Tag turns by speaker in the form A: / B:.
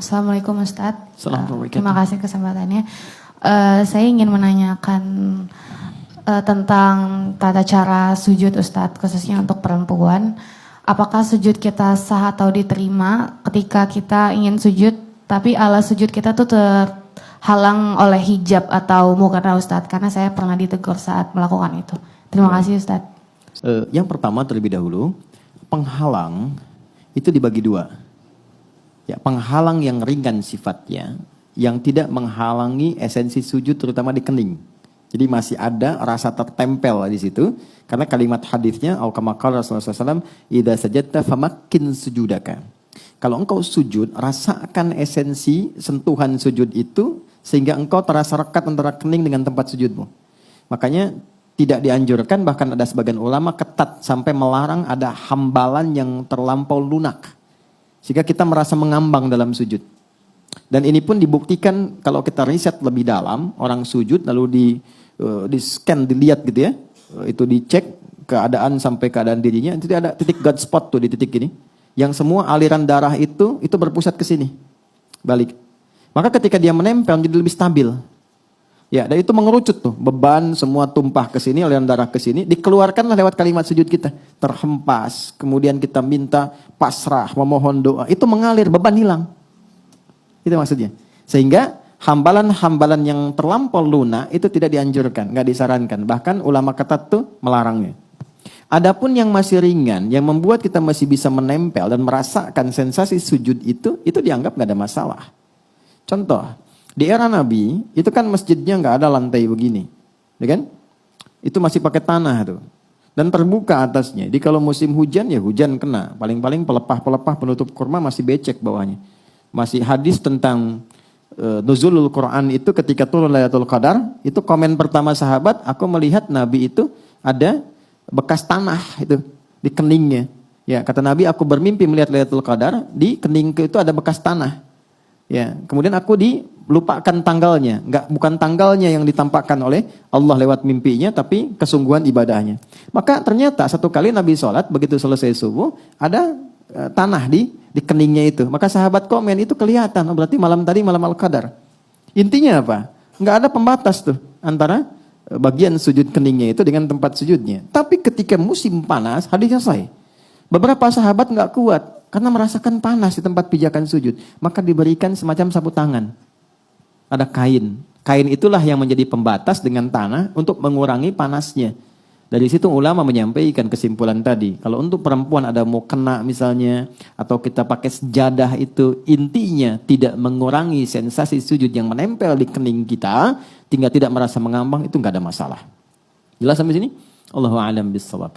A: Assalamualaikum Ustadz.
B: Assalamualaikum.
A: Terima kasih kesempatannya. Saya ingin menanyakan tentang tata cara sujud Ustadz, khususnya untuk perempuan. Apakah sujud kita sah atau diterima ketika kita ingin sujud, tapi alas sujud kita tuh terhalang oleh hijab atau mukena Ustadz? Karena saya pernah ditegur saat melakukan itu. Terima kasih Ustadz.
B: Yang pertama terlebih dahulu, penghalang itu dibagi dua. Ya, penghalang yang ringan sifatnya, yang tidak menghalangi esensi sujud terutama di kening. Jadi masih ada rasa tertempel di situ, karena kalimat hadisnya au kama qala Rasulullah SAW, idza sajadta famakkin sujudaka. Kalau engkau sujud, rasakan esensi sentuhan sujud itu sehingga engkau terasa rekat antara kening dengan tempat sujudmu. Makanya tidak dianjurkan, bahkan ada sebagian ulama ketat sampai melarang ada hambalan yang terlampau lunak, sehingga kita merasa mengambang dalam sujud. Dan ini pun dibuktikan kalau kita riset lebih dalam, orang sujud lalu di scan, dilihat gitu ya, itu dicek keadaan sampai keadaan dirinya, itu ada titik God spot tuh di titik ini, yang semua aliran darah itu berpusat ke sini, balik. Maka ketika dia menempel jadi lebih stabil. Ya, dan itu mengerucut tuh, beban semua tumpah ke sini, aliran darah ke sini, dikeluarkanlah lewat kalimat sujud kita, terhempas, kemudian kita minta pasrah, memohon doa, itu mengalir, beban hilang. Itu maksudnya. Sehingga hambalan-hambalan yang terlampau lunak itu tidak dianjurkan, nggak disarankan. Bahkan ulama ketat tuh melarangnya. Adapun yang masih ringan, yang membuat kita masih bisa menempel dan merasakan sensasi sujud itu dianggap nggak ada masalah. Contoh, di era Nabi, itu kan masjidnya nggak ada lantai begini, ya kan? Itu masih pakai tanah tuh, dan terbuka atasnya. Jadi kalau musim hujan ya hujan kena, paling-paling pelepah-pelepah penutup kurma masih becek bawahnya. Masih hadis tentang nuzulul Quran itu ketika turun Lailatul Qadar, itu komen pertama sahabat, aku melihat Nabi itu ada bekas tanah itu di keningnya. Ya, kata Nabi, aku bermimpi melihat Lailatul Qadar, di keningku itu ada bekas tanah. Ya, kemudian aku dilupakan tanggalnya, bukan tanggalnya yang ditampakkan oleh Allah lewat mimpinya, tapi kesungguhan ibadahnya. Maka ternyata satu kali Nabi sholat, begitu selesai subuh, ada tanah di keningnya itu. Maka sahabat komen, itu kelihatan, berarti malam tadi malam Al-Qadar. Intinya apa? Nggak ada pembatas tuh antara bagian sujud keningnya itu dengan tempat sujudnya. Tapi ketika musim panas, hadis selesai. Beberapa sahabat nggak kuat karena merasakan panas di tempat pijakan sujud. Maka diberikan semacam sapu tangan. Ada kain. Kain itulah yang menjadi pembatas dengan tanah untuk mengurangi panasnya. Dari situ ulama menyampaikan kesimpulan tadi. Kalau untuk perempuan ada mau kena misalnya, atau kita pakai sejadah itu, intinya tidak mengurangi sensasi sujud yang menempel di kening kita, tinggal tidak merasa mengambang, itu nggak ada masalah. Jelas sampai sini? Allahu a'lam bishawab.